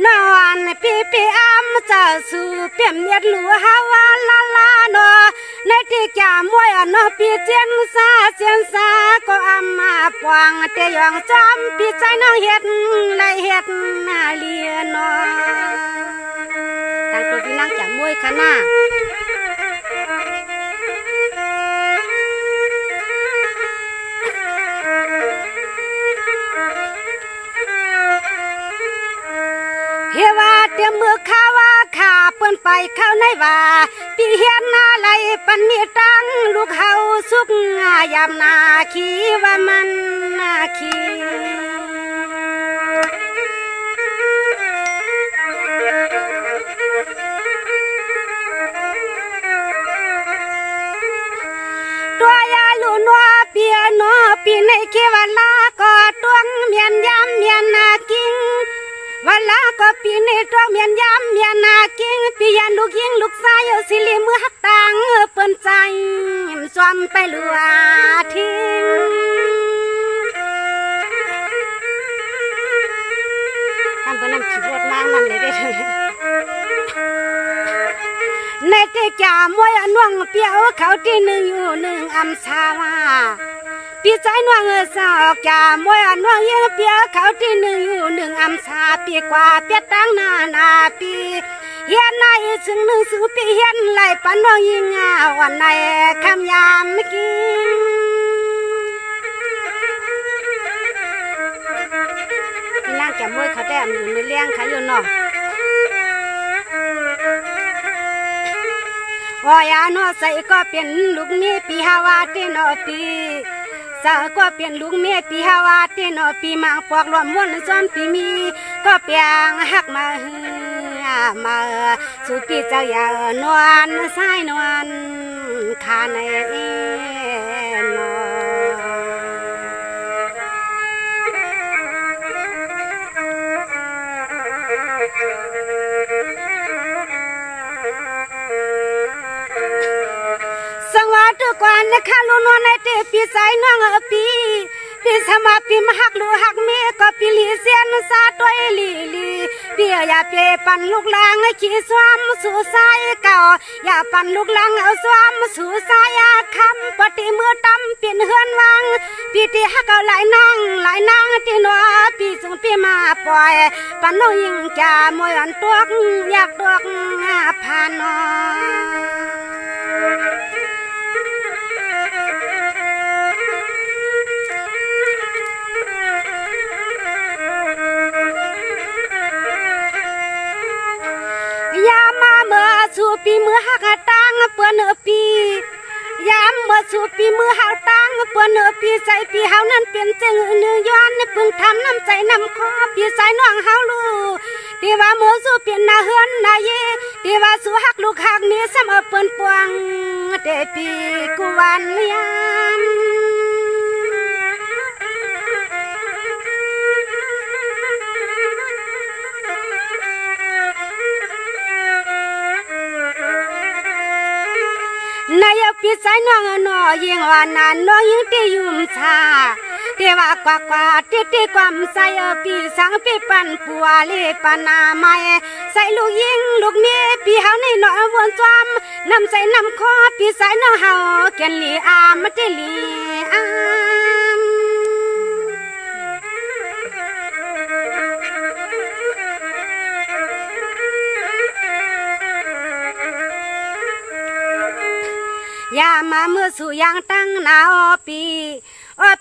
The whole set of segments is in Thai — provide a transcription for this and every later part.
นอนปีอ้ำจะสู่เปี่ยมเนียดหลัวฮาวาลาลาโนในที่แก่มวยนอปีเจียนซาก็อ้ำมาปวงเตยองจอมปีใจน้องเฮ็ดไรเฮ็ดนาเลียนอตั้งตัวพี่นั่งแก่มวยค่ะน้าเฮว่าเตรียมมือข้าว่าขาเปิ้นไปเข้าในว่าปีเฮียนอะไรปันมีตังลูกเฮาสุกยามนาคีว่ามันนาคีตัวยาลูนัวเปียโนปีในเขวันลาก็ตวงเมียนยามเมียนนากิงวันละก็ปีนี้ตัวเมียนยามเมียนนากิ้งปียันลูกยิงลูกชายสิลิมือหักตังเปิ้นใจสวมไปลัวทิ้งทำเปิ้นนำขี่รถมานั่นเลยได้ในที่จ่ามวยน่วงเปียวเขาที่หนึ่งอยู่หนึ่งอำชาวาปีใจน่วงสาวจ่ามวยน่วงยังเปียวเขาที่หนึ่งอยู่หนึ่งอำชาปีกว่าเปียตั้งนาปีเฮียนในซึ่งหนึ่งสู่ปีเฮียนไหลปันน่วงยิงวันในคำยามเมื่อกี้พี่นางจ่ามวยเขาแต้มอยู่ในเลี้ยงเขาอยู่เนาะวายาโนใส่ก็เป็นลูกนี้ปีฮาวาเตโนปีสาวก็เป็นลูกเมียปีฮาวาเตโนปีมังปอกรวมม้วนซ้อนปีมีก็เปียงหักมาสู่ปีเจ้าอย่านวลสายนวลคาในนสังวาตุกวนนะคะลุนในเตปีสายน้องปีสมาปีมหักลูหักเมก็ปีลีเสียนซาตัวลีปีอย่าเปปันลูกลางขี้สวมสู่สายเก่าอย่าปันลูกลางเอาสวมสู่สายคำปฏิมือตำเปลี่ยนเฮือนวังปีที่หักเอาหลายนางที่นัวปีส่งปีมาปล่อยปันน้องยิงจ่ามวยอันตัวอยากตัวพานอยามาเมื่อสู่ปีมือหักตังเปื้อนปียามเมื่อสู่ปีมือหักตังเปื้อนปีใจปีเฮานั้นเป็นเจงเนื้อย้อนพึ่งทำน้ำใจน้ำคอปีใจน้องเฮาลูที่ว่าเมื่อสู่เป็นนาเฮือนนาเยที่ว่าสู่หักลูกหักมีซ้ำเปิ้นปวงเดปีกุวันยามนายปีใจน้องนอยิงว่านานน้องยิงที่ยุ่มชาเทว่ากว่าที่ความใส่ปีสังปีปันปัวลีปนาไม้ใส่ลูกยิงลูกเมียปีเฮาในหน่อยวนจอมน้ำใจน้ำคอปีใส่น้องเฮาแกนลีอามติลีอามยามาเมื่อสู่ยังตั้งนาปี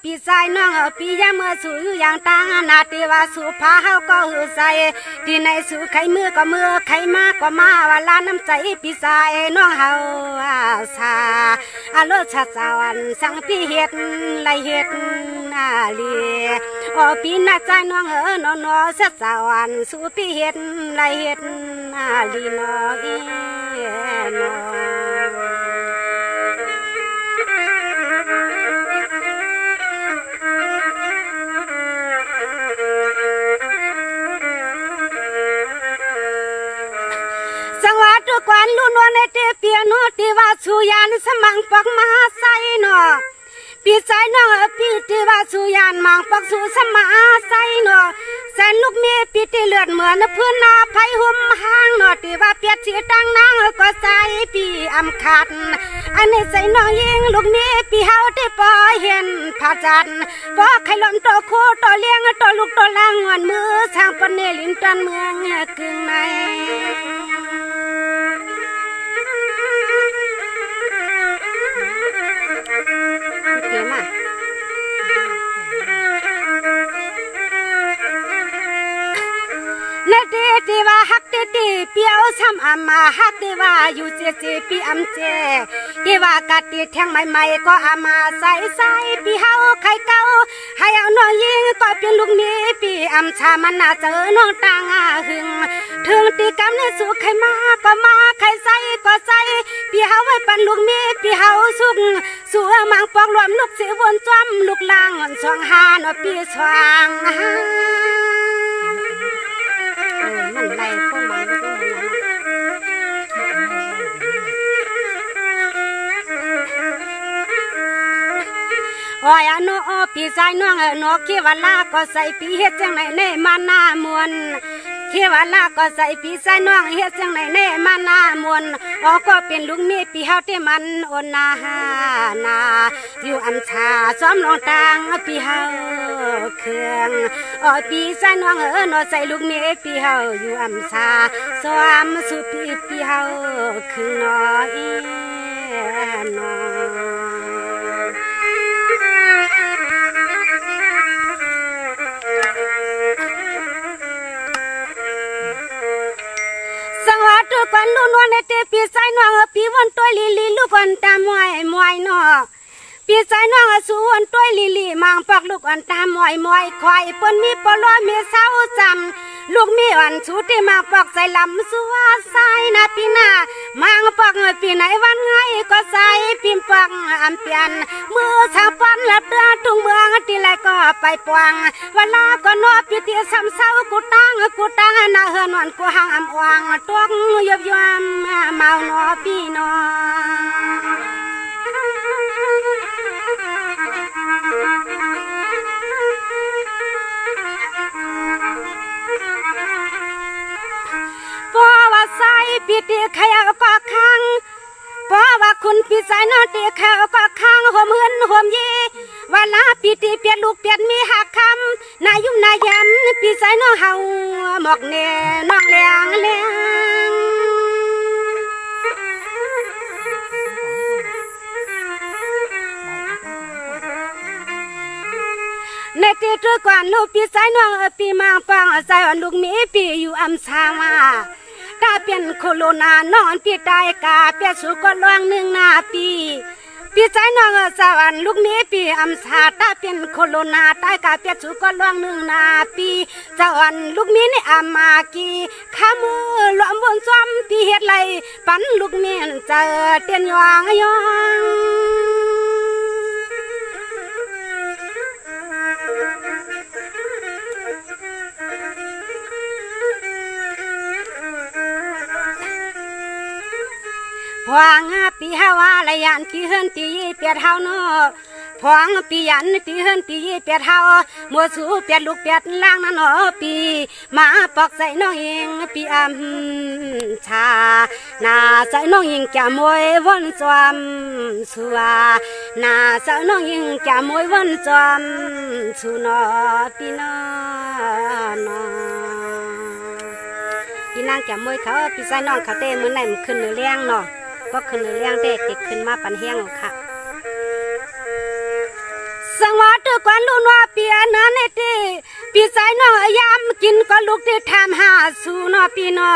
ปีใส่น้องปียาเมื่อสู่ยังตั้งนาตีว่าสู่พาเฮาก็หือใส่ที่ในสู่ไข่มือก็มือไข่มาก็มาว่าลาน้ำใจปีใส่น้องเฮาสาโลชาสวรรค์สังปีเฮ็ดไรเฮ็ดลีปีน่าใจน้องนอเสสวรรค์สู่ปีเฮ็ดไรเฮ็ดลีนอนอสังวาตุกวนลุนวในเตเปียโนติว่าสุยานสมังปอกมหาไซนอ ป ปีใจน้องปีที่ว่าสุยานมังปักสุสมาใส่เนาะแสนลูกเมียปีที่เลือดเหมือนพื้นนาไผ่หุ่มห้างเนาะที่ว่าเปียดสีตั้งนางก็ใส่ปีอำคัดอันนี้ใส่น้องยิงลูกเมียปีเฮาที่ปอเห็นผาจันปอไข่ล้มตัวคู่ตัวเลี้ยงตัวลูกตัวล่างงอนมือช่างปนเนลินจันเมืองกึ่งในในที่ว่าฮักที่เปียวช้ำอามาฮักที่ว่าอยู่เจปีอำเจที่ว่ากัดที่แทงใหม่ๆก็อามาใส่ปีเฮาไข่เก่าให้เอาน้องยิงก็เป็นลูกนี้ปีอำชามันน่าเจอน้องต่างหึงถึงตีกำในสู่ไข่มาก็มาไข่ใส่ก็ใส่ปีเฮาไว้ปันลูกนี้ปีเฮาสุกสู่มังปอกรวมลูกเสียวนจอมลูกลางสองหาเนาะปีสว่างมันไล่พวกมันก็โอ้ยน้อปีใจน้องน้อคิดว่าลาก็ใส่ปีเฮ็ดจังไหนเน่มาหน้ามวนคิดว่าลาก็ใส่ปีใจน้องเฮ็ดจังไหนเน่มาหน้ามวนอ๋อก็เป็นลูกเมียปีเฮาที่มันโอนนาอยู่อำชาซ้อมลองต่างปีเฮาเครื่องอ๋อปีใจน้องน้อใส่ลูกเมียปีเฮาอยู่อำชาซ้อมสู่ปีเฮาเครื่องน้อยน้อสังวาตุกันลุ่นวันในเตปีใจน้องปีวันตัวลีลูกวันตามวยนอปีใจน้องสู่วันตัวลีมังปักลูกวันตามวยควายปนมีปลอยมีเศร้าจำลูกมีวันชูที่มังปักใส่ลำสัวใส่นาปีหน้ามังปักปีไหนวันไงก็ใส่ปิมปักอันเปลี่ยนมือชางปันและเตือทุ่งเมืองที่ไรก็ไปปวงเวลาก็นอปีที่ซ้ำเศร้ากูตั้งนาเฮือนวันกูห่างอำวางตวงยบยมเมานอปีนอเพราะว่าใส่ปีที่ใครก็ขังเพราะว่าคุณปีใจนอตีใครก็ขังหัวมือนหัวยีเวลาปีที่เปลี่ยนลูกเปลี่ยนมีหักคำนายุ่มนายันปีใจน้องเฮาหมอกเน่น้องเลี้ยงในที่ทุกวันลูกปีใจน้องปีมังปังใจวันลูกมีปีอยู่อำชามาตาเป็นโคโรนานอนปีตายกาเปียสุก็ล่วง1 นาปีใจน้องสวรรค์ลูกมีปีอำชาตาเป็นโคโรนาตายกาเปียสุก็ล่วง1 นาปีสวรรค์ลูกมีในอามากีขามือหลอมบนซ้อมปีเฮ็ดไรปันลูกมีเจอเตียนยองพวงปีฮาวาลยันปีเฮินปีเปียดเฮาโนพวงปียันปีเฮินปีเปียดเฮามัวสูเปียดลูกเปียดล่างนั่นหนอปีมาปอกใส่น้องยิงปีอำชานาใส่น้องยิงจะมวยวนจอมสัวนาใส่น้องยิงจะมวยวนจอมสุนอปีนอนปีนางจะมวยเขาปีใส่น้องเขาเต้มือไหนมันขึ้นเลี้ยงเนาะก็ขึ้นเลี้ยงเด็กขึ้นมาปันเฮียงค่ะสังวาตุกวันลุ่นว่าเปียนันเตปีใจน้อยามกินก็ลูกที่ทำหาสู่นอปีนอ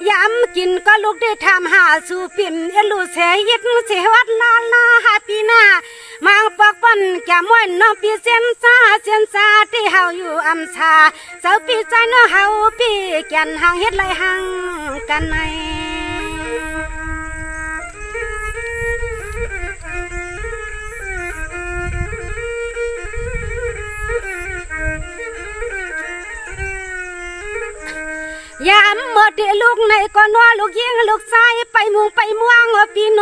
ยามกินก็ลูกที่ทำหาสู่ปิ่มเอลูเสียยิดเสียวัดลาหาปีหน้ามังปอกปันแก่มวยน้องปีเสียนซาที่เฮาอยู่อำชาเจ้าปีใจน้อเฮาปีแก่นหางเฮ็ดไรหางกันในยามหมดลูกในก็นัวลูกยิงลูกชายไปมุงไปม่วงปีน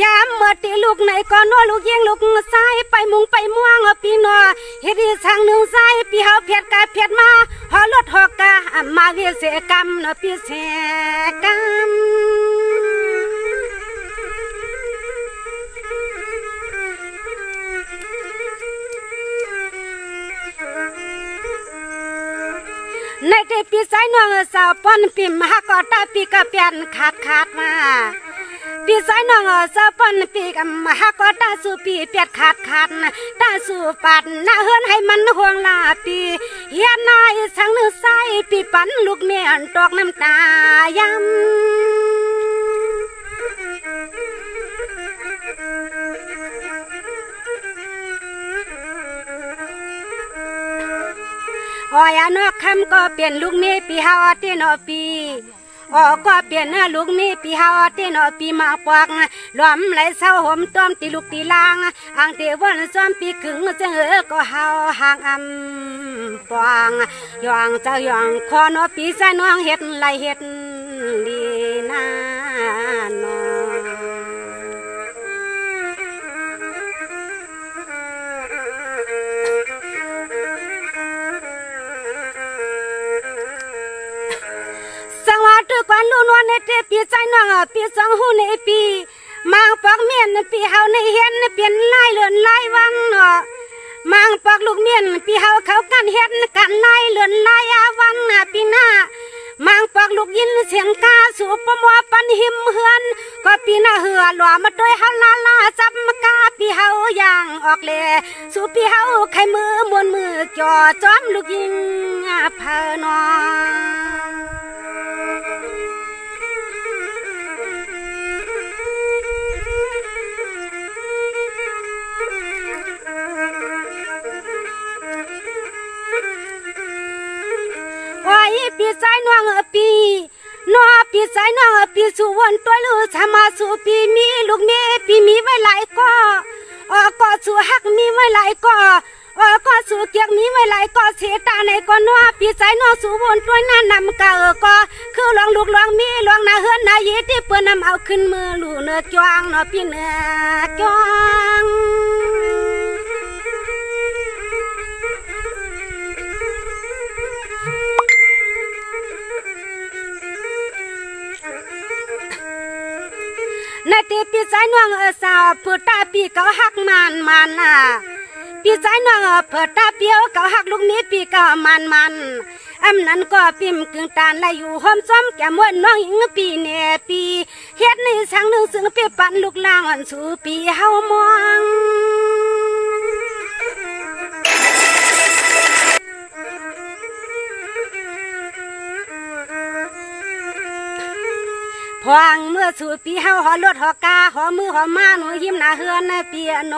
ยามเมื่อตีลูกไหนก็นัวลูกเยี่ยงลูกซ้ายไปมุงไปม่วงปีนอเฮ็ดอีทางหนึ่งซ้ายปีเฮาเพียดกาเพียดมาหอรถหอกกามาเวเสกรรมเนาะปีเสกรรมในแต่ปีสายน้องสาวป้อนปีมหากอตาปีกะเปียนขาดมาปีสายน้องสาวป้อนปีกะมหากอตาสู่ปีเปียดขาดตาสู่ปัดหน้าเฮือนให้มันห่วงลาปีเฮียนายทางนึงใส่ปีปันลูกเมียนตอกน้ำตายำอ๋อยานอกคำก็เปลี่ยนลูกนี้ปีฮาวตีนอปีอ๋อก็เปลี่ยนลูกนี้ปีฮาวตีนอปีมาปวกหลอมไหลเศร้าห่มต้มตีลูกตีลางอ่างเทวันซ้อมปีขึงเจ้าก็เฮาห่างปวงยองเจ้ายองคอนอปีใส่น้องเฮ็ดไหลเฮ็ดดีนาโนทุกวันลูนวลในเทปีใจน้องปีสองหูในปีมังปอกเมียนปีเฮาในเห็นเปลี่ยนลายเลือนลายวังเนาะมังปอกลูกเมียนปีเฮาเขากันเห็นกันลายเลือนลายวังปีหน้ามังปอกลูกยินเสียงกาสู่ปมัวปันหิมเฮือนก็ปีหน้าเหือหล่อมาด้วยฮัลลาลาจับมกาปีเฮาย่างออกเลสู่ปีเฮาไข่มือมวนมือจ่อจอมลูกยิงเพอนอปีสายน้องปีนัวปีสายน้องปีสู่วันตัวลูกชามาสู่ปีมีลูกเมียปีมีไว้หลายก็สู่ฮักมีไว้หลายก็สู่เกียกมีไว้หลายก็เสียตาในก็นัวปีสายน้องสู่วันตัวนั้นนำกะก็คือลองลูกลองมีลองนาเฮือนนาเยที่เปิ้นนำเอาขึ้นมือลูกเนื้อจวงเนาะปีเนื้อจวงในตีปีใจน้องสาวเปิดตาปีเขาหักมันปีใจน้องเปิดตาเปียวเขาหักลูกนี้ปีเขามันนั้นก็ปิ่มกึ่งตาไหลอยู่ห้อมซ้อมแก้มวนน้องหญิงปีเนปีเฮ็ดในสังหนึ่งซึ่งปีปันลูกล่างอันสู่ปีเฮามองพวงเมื่อสู่ปีเฮาหอรถหอกาหอมือหอมาหนูยิ้มหน้าเฮือนเปียโน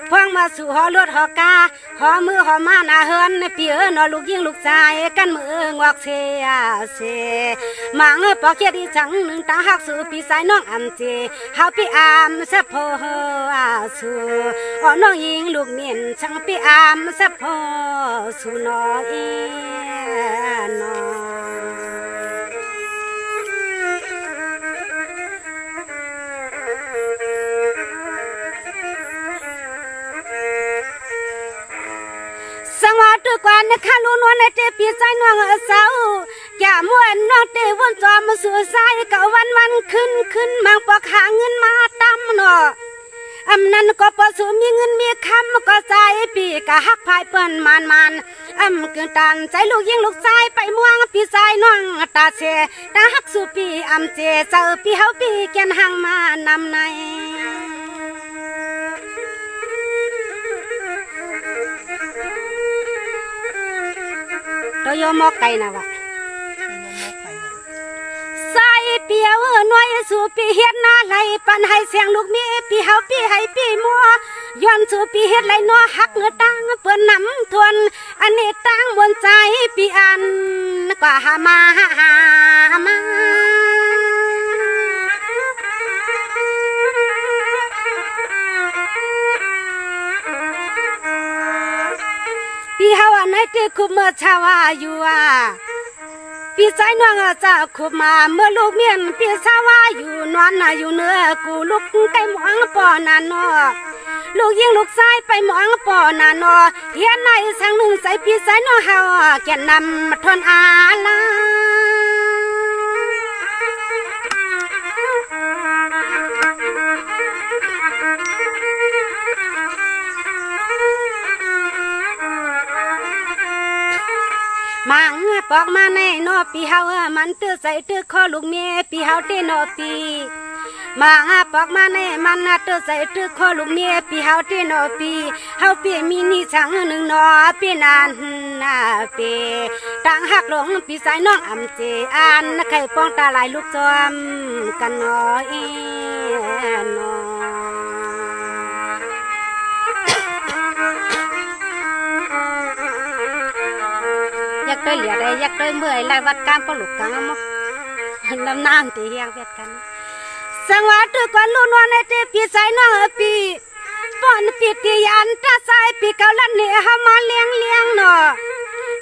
พวงมาสู่หอรถหอกาหอมือหอมาหน้าเฮือนเปียโนลูกยิงลูกชายกันมืองอกเสียมังปอกเกียดีจังหนึ่งตาหักสู่ปีสายน้องอันเจเฮาปีอามสะโพสู่น้องยิงลูกเมียนช่างปีอามสะโพสู่น้องอีนอสังวาตุกวันข้าลูนวลในเทปีใจน้องสาวอย่ามวนน้องเตวนจอมสู่สายเก่าวันขึ้นมังปอกหาเงินมาตำเนาะนั้นก็พอสู่มีเงินมีคำก็ใจปีกะฮักพายเปิ้นมันเกินตันใจลูกยิงลูกชายไปม่วงปีใจน้องตาเชตาฮักสู่ปีเจเจอปีเฮาปีแกนหังมานำในตัวโยมอกไก่นะวะใส่เปียวน้อยสู่ปีเฮ็ดนาไหลปันให้เสียงลูกมีปีเฮาปีให้ปีมัวย้อนสู่ปีเฮ็ดไหลนัวหักเงือตังเปิ้นนำทวนอันนี้ตั้งบนใจปีอันกว่าหามาปีเฮาอันไหนที่คุมเมื่อชาวาอยู่ปี พี่สายน้องจะขุบมาเมื่อลูกเมียนพี่สาวว่าอยู่นอนอยู่เนื้อกูลูกไก่หมองปอนานอลูกยิงลูกชายไปหมองปอนานอเฮียนในสังหนึ่งใส่พี่สายน้องเฮาแก่นำทนอาลามังปอกมาในนอปีเฮามันตื้อใส่ตื้อคอลูกเมียปีเฮาเตนอปีมังปอกมาในมันตื้อใส่ตื้อคอลูกเมียปีเฮาเตนอปีเฮาเปียมีนี่สังหนึ่งนอปีนานนาเปต่างหักหลงปีสายน้องอำเจอันไข่ป้องตาลายลูกจอมกันนอเอนออยากได้เหลียได้อยากได้เมื่อยไล่วัดกามก็หลุกกังมั้งน้ำน้ำตีเฮียงเวทกันสังวาตุกันลุ่นวันในเตปีสายน้องปีปอนปีตียันตาสายปีเกาลันเนี่ยหามาเลี้ยงเนาะ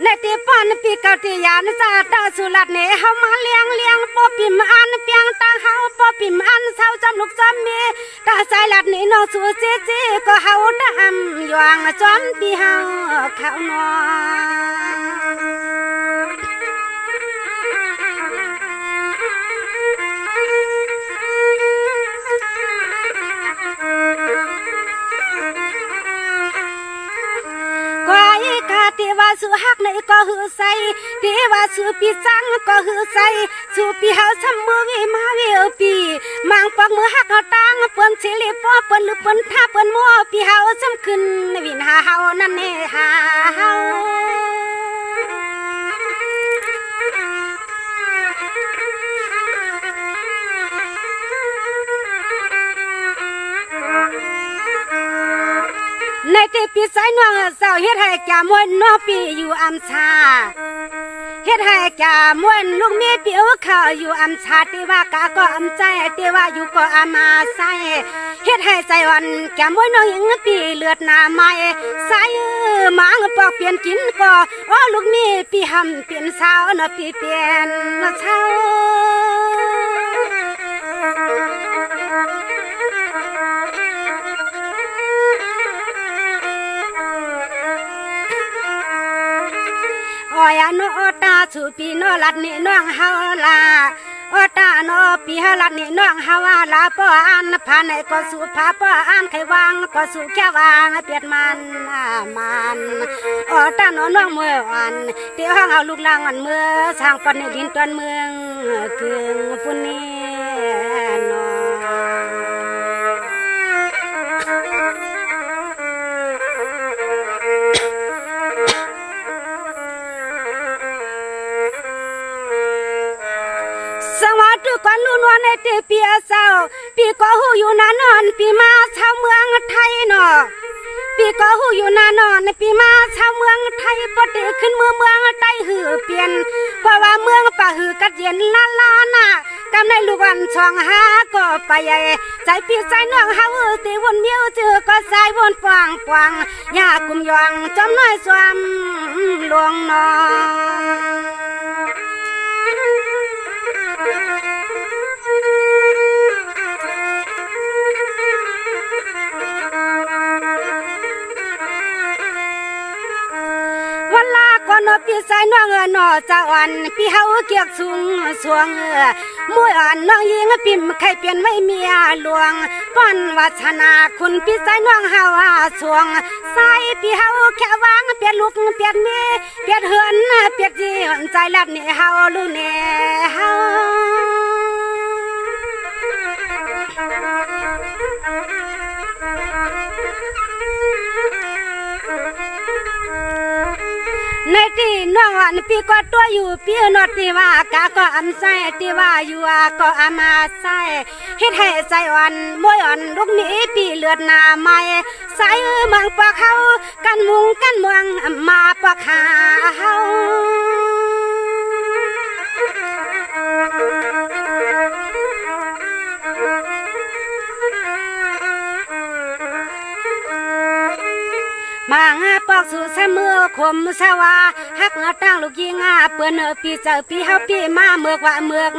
ในเตปอนปีเกาตียันซาตาสุรัดเนี่ยหามาเลี้ยงปอปีมอันเปียงตาเฮาปอปีมอันเศร้าจำลูกจำเมตาสายลัดเนี่ยน้องสู้เจ๊ก็เฮาดำยวงจอมปีเฮาเขานอที่ว่าสู้ฮักในก็หือใส่ที่ว่าสู้ปีจังก็หือใส่สู้ปีเฮาช้ำมือวิมาวิเอปีมังปอกมือฮักเฮาตังเปิ้นสิริป้อเปิ้นหรือเปิ้นท่าเปิ้นมัวปีเฮาช้ำขึ้นวินหาเฮานั่นแน่หาเฮาในที่ปีสายน้องสาวเฮ็ดให้แก่มวยน้องปีอยู่อำชาเฮ็ดให้แก่มวยลูกเมียปีเอาข้าวอยู่อำชาที่ว่ากะก็อำใจที่ว่าอยู่ก็อามาใส่เฮ็ดให้ใจวันแก่มวยน้องหญิงปีเลือดหน้าไม้ใส่หมางปอกเปลี่ยนกินก็ว่าลูกเมียปีหำเปลี่ยนสาวน่ะปีเปลี่ยนน่ะเช้าโอ้ยโนตาสุปีโนลัดนี่น้องเฮาลาโอตาโนปีเฮาลัดนี่น้องเฮาลาป้ออันผ่านไหนก็สู่ผาป้ออันไขวางก็สู่แค่วางเปียดมันโอตาโนน้องเมื่อวันเดี๋ยวห้องเอาลูกลางวันเมื่อสร้างปันในดินตอนเมืองกึ่งปุ่นนี่นอสวัสดีกันลุ่นวันในเตปีเศร้าปีก็หูอยู่นานอนปีมาชาวเมืองไทยเนาะปีก็หูอยู่นานอนปีมาชาวเมืองไทยปฏิขึ้นเมืองใต้หือเปลี่ยนเพราะว่าเมืองป่าหือกัดเย็นลาน่ะกำในลูกวันช่องหาก็ไปใหญ่ใจปีใจน้องเฮาตีวนเมียวเจอก็สายวนปวงยากุมยองจอมน้อยสวมหลวงนอวันลาก่อนปีสายน้องนอจะอ่อนปีเฮาเกียกสูงสวงมวยอ่อนน้องยิงปิ่มใครเปลี่ยนไม่เมียหลวงป้อนวัฒนาคุณปีสายน้องเฮาสวงสายปีเฮาแค่วางเปลี่ยนลูกเปลี่ยนเมียเปลี่ยนเหือนเปลี่ยนจีนใจลัดนี่เฮาลูกเนี่ยเฮาในที่น้องวันปีก็ตัวอยู่ปีนอดที่ว่ากะก็อำใจที่ว่าอยู่ก็อามาใส่เฮ็ดให้ใจวันมวยอ่อนลูกนี้ปีเลือดหน้าไม้ใส่เมืองปะเขากันมุงกันเมืองมาปะหาเฮา ป มางาปอกสู่เสมอคมสวาฮักเงาตั้งลูกยิงาเปิ้นปีเจอปีเฮาปีมาเมือกว่าเมือก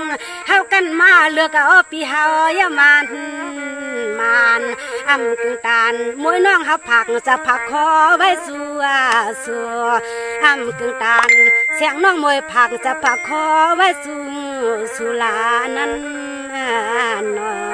เฮากันมาเลือกเอาปีเฮาอย่ามันอำกึ่งตานมวยน้องเฮาผักจะผักคอไว้สัวอำกึ่งตานเสียงน้องมวยผักจะผักคอไว้สุลานั้นนอ